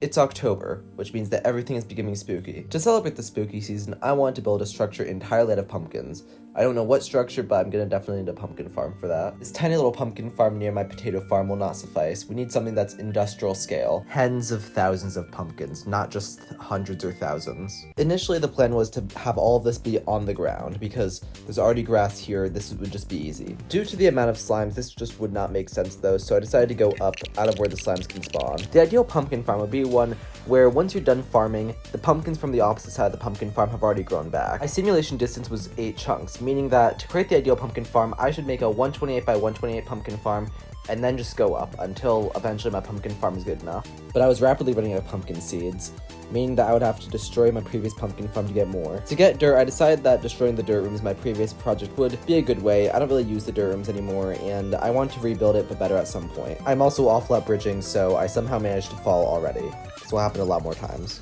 It's October, which means that everything is becoming spooky. To celebrate the spooky season, I wanted to build a structure entirely out of pumpkins. I don't know what structure, but I'm gonna definitely need a pumpkin farm for that. This tiny little pumpkin farm near my potato farm will not suffice. We need something that's industrial scale. Tens of thousands of pumpkins, not just hundreds or thousands. Initially, the plan was to have all of this be on the ground, because there's already grass here, this would just be easy. Due to the amount of slimes, this just would not make sense though, so I decided to go up out of where the slimes can spawn. The ideal pumpkin farm would be one where once you're done farming, the pumpkins from the opposite side of the pumpkin farm have already grown back. My simulation distance was 8 chunks, meaning that to create the ideal pumpkin farm, I should make a 128 by 128 pumpkin farm and then just go up until eventually my pumpkin farm is good enough. But I was rapidly running out of pumpkin seeds, meaning that I would have to destroy my previous pumpkin farm to get more. To get dirt, I decided that destroying the dirt rooms my previous project would be a good way. I don't really use the dirt rooms anymore, and I want to rebuild it but better at some point. I'm also awful at bridging, so I somehow managed to fall already. This will happen a lot more times.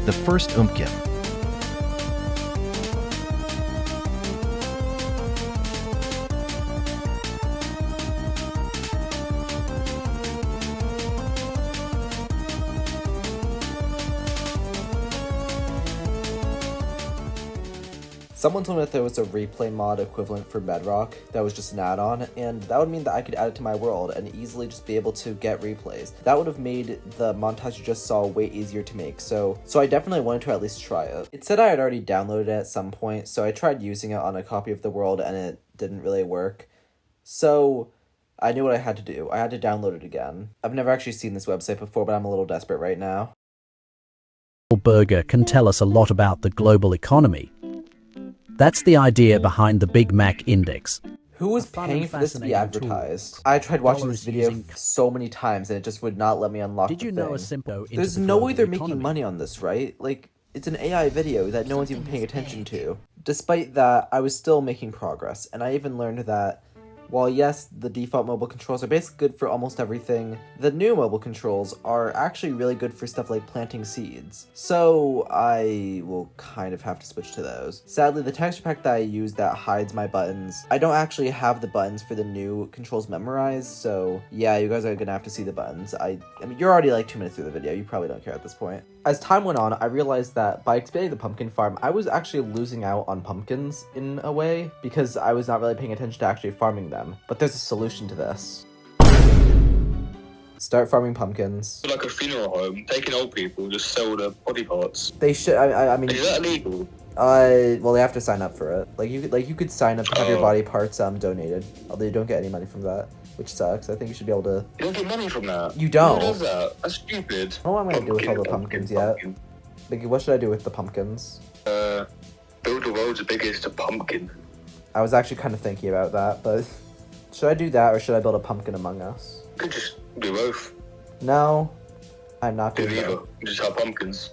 The first Mcbe. Someone told me that there was a replay mod equivalent for Bedrock that was just an add-on, and that would mean that I could add it to my world and easily just be able to get replays. That would have made the montage you just saw way easier to make, so I definitely wanted to at least try it. It said I had already downloaded it at some point, so I tried using it on a copy of the world and it didn't really work. So I knew what I had to do. I had to download it again. I've never actually seen this website before, but I'm a little desperate right now. Burger can tell us a lot about the global economy. That's the idea behind the Big Mac Index. Who was paying for this to be advertised? I tried watching this video so many times and it just would not let me unlock the thing. Did you know a simple There's no way they're making money on this, right? Like, it's an AI video that no one's even paying attention to. Despite that, I was still making progress, and I even learned that while yes, the default mobile controls are basically good for almost everything, the new mobile controls are actually really good for stuff like planting seeds. So I will kind of have to switch to those. Sadly, the texture pack that I use that hides my buttons, I don't actually have the buttons for the new controls memorized, so yeah, you guys are gonna have to see the buttons. I mean, you're already like 2 minutes through the video, you probably don't care at this point. As time went on, I realized that by expanding the pumpkin farm, I was actually losing out on pumpkins in a way, because I was not really paying attention to actually farming them. But there's a solution to this. Start farming pumpkins. Like a funeral home, taking old people, just sell the body parts. They should, I mean... Is that illegal? Well, they have to sign up for it. Like, you could sign up to have your body parts donated, although you don't get any money from that, which sucks. I think you should be able to... You don't get money from that? You don't? Who does that? That's stupid. I don't know what I'm gonna do with all the pumpkins yet. Like, what should I do with the pumpkins? Build the world's biggest pumpkin. I was actually kind of thinking about that, but... Should I do that, or should I build a pumpkin among us? You could just do both. No, I'm not Do doing either. both. You just have pumpkins.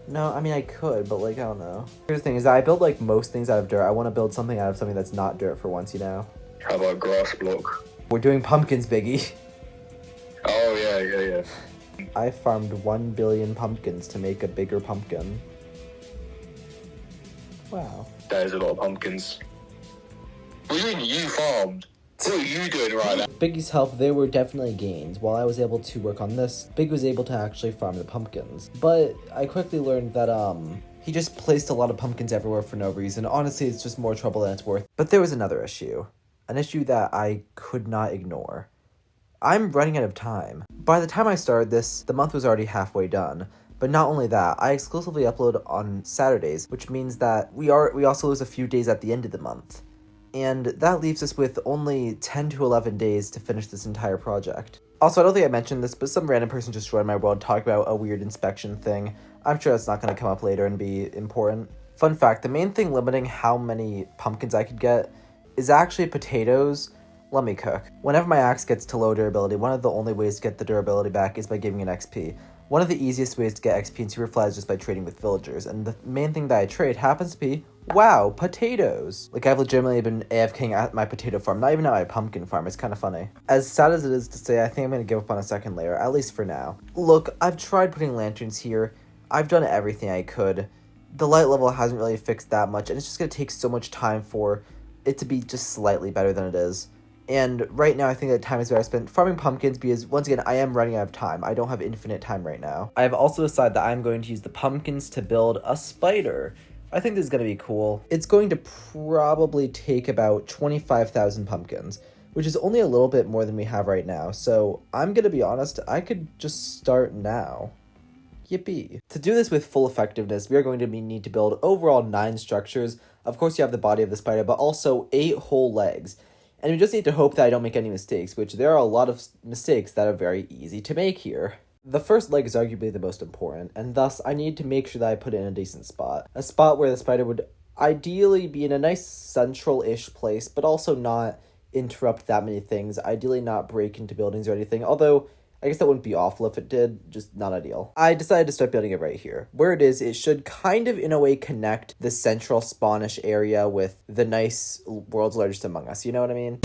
No, I mean, I could, but, like, I don't know. Here's the thing, is that I build, like, most things out of dirt. I want to build something out of something that's not dirt for once, you know? How about grass block? We're doing pumpkins, Biggie. Oh, yeah. I farmed 1 billion pumpkins to make a bigger pumpkin. Wow. That is a lot of pumpkins. What do you mean you farmed? What are you doing right now? Biggie's help, there were definitely gains. While I was able to work on this, Big was able to actually farm the pumpkins. But I quickly learned that, he just placed a lot of pumpkins everywhere for no reason. Honestly, it's just more trouble than it's worth. But there was another issue. An issue that I could not ignore. I'm running out of time. By the time I started this, the month was already halfway done. But not only that, I exclusively upload on Saturdays, which means that we also lose a few days at the end of the month. And that leaves us with only 10 to 11 days to finish this entire project. Also, I don't think I mentioned this, but some random person just joined my world talking about a weird inspection thing. I'm sure that's not going to come up later and be important. Fun fact, the main thing limiting how many pumpkins I could get is actually potatoes. Let me cook. Whenever my axe gets to low durability, one of the only ways to get the durability back is by giving an XP. One of the easiest ways to get XP in Superfly is just by trading with villagers, and the main thing that I trade happens to be, wow, potatoes! Like, I've legitimately been AFKing at my potato farm, not even at my pumpkin farm. It's kind of funny. As sad as it is to say, I think I'm going to give up on a second layer, at least for now. Look, I've tried putting lanterns here. I've done everything I could. The light level hasn't really fixed that much, and it's just going to take so much time for it to be just slightly better than it is. And right now, I think that time is better spent farming pumpkins because, once again, I am running out of time. I don't have infinite time right now. I have also decided that I'm going to use the pumpkins to build a spider. I think this is going to be cool. It's going to probably take about 25,000 pumpkins, which is only a little bit more than we have right now. So I'm going to be honest, I could just start now. Yippee. To do this with full effectiveness, we are going to need to build overall 9 structures. Of course, you have the body of the spider, but also 8 whole legs. And we just need to hope that I don't make any mistakes, which there are a lot of mistakes that are very easy to make here. The first leg is arguably the most important, and thus I need to make sure that I put it in a decent spot. A spot where the spider would ideally be in a nice central-ish place, but also not interrupt that many things, ideally not break into buildings or anything, although I guess that wouldn't be awful if it did, just not ideal. I decided to start building it right here. Where it is, it should kind of, in a way, connect the central spawnish area with the nice World's Largest Among Us, you know what I mean?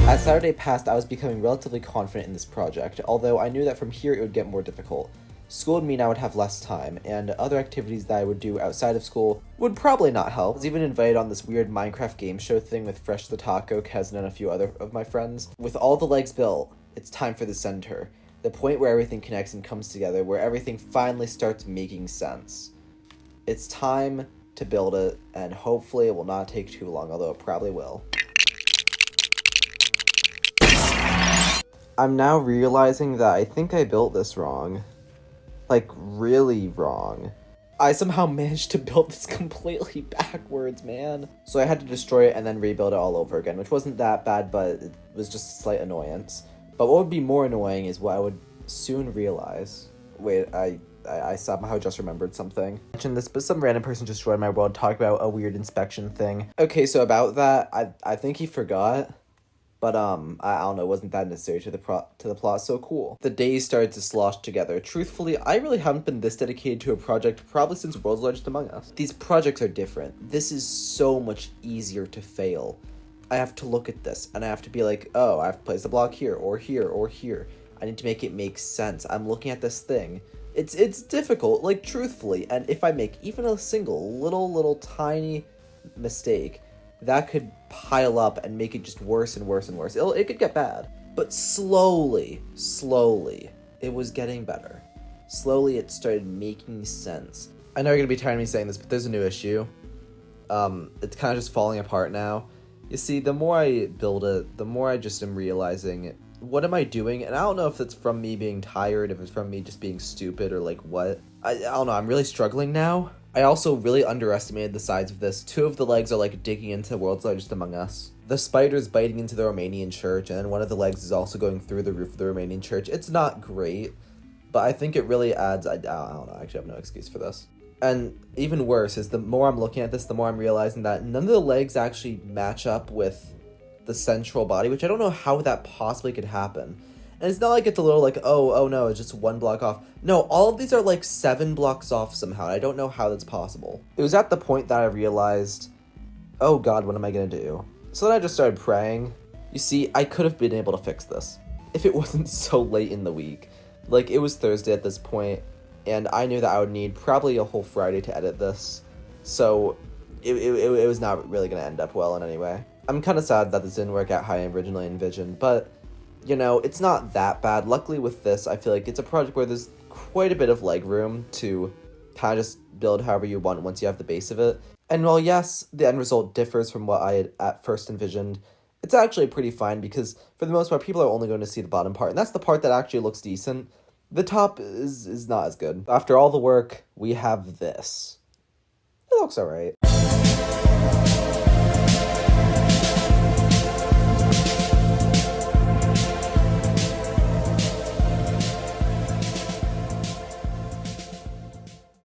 As Saturday passed, I was becoming relatively confident in this project, although I knew that from here it would get more difficult. School would mean I would have less time, and other activities that I would do outside of school would probably not help. I was even invited on this weird Minecraft game show thing with Fresh the Taco, Kez, and a few other of my friends. With all the legs built, it's time for the center. The point where everything connects and comes together, where everything finally starts making sense. It's time to build it, and hopefully it will not take too long, although it probably will. I'm now realizing that I think I built this wrong. Like, really wrong. I somehow managed to build this completely backwards, man. So I had to destroy it and then rebuild it all over again, which wasn't that bad, but it was just a slight annoyance. But what would be more annoying is what I would soon realize. Wait, I somehow just remembered something. I mentioned this, but some random person just joined my world talking about a weird inspection thing. Okay, so about that, I think he forgot. But, I don't know, wasn't that necessary to the plot, so cool. The days started to slosh together. Truthfully, I really haven't been this dedicated to a project probably since World's Largest Among Us. These projects are different. This is so much easier to fail. I have to look at this, and I have to be like, oh, I have to place a block here, or here, or here. I need to make it make sense. I'm looking at this thing. It's difficult, like, truthfully, and if I make even a single little tiny mistake, that could pile up and make it just worse and worse and worse. It could get bad. But slowly, it was getting better. Slowly, it started making sense. I know you're going to be tired of me saying this, but there's a new issue. It's kind of just falling apart now. You see, the more I build it, the more I just am realizing, what am I doing? And I don't know if it's from me being tired, if it's from me just being stupid, or like what. I don't know, I'm really struggling now. I also really underestimated the size of this. 2 of the legs are like digging into the World's Largest Among Us. The spider's biting into the Romanian church, and then one of the legs is also going through the roof of the Romanian church. It's not great, but I think it really adds, I don't know, I actually have no excuse for this. And even worse is the more I'm looking at this, the more I'm realizing that none of the legs actually match up with the central body, which I don't know how that possibly could happen. And it's not like it's a little like, oh no, it's just 1 block off. No, all of these are like 7 blocks off somehow. I don't know how that's possible. It was at the point that I realized, oh god, what am I gonna do? So then I just started praying. You see, I could have been able to fix this if it wasn't so late in the week. Like, it was Thursday at this point, and I knew that I would need probably a whole Friday to edit this. So it was not really gonna end up well in any way. I'm kind of sad that this didn't work out how I originally envisioned, but you know, it's not that bad. Luckily with this, I feel like it's a project where there's quite a bit of leg room to kind of just build however you want once you have the base of it. And while yes, the end result differs from what I had at first envisioned, it's actually pretty fine because for the most part, people are only going to see the bottom part. And that's the part that actually looks decent. The top is not as good. After all the work, we have this. It looks alright.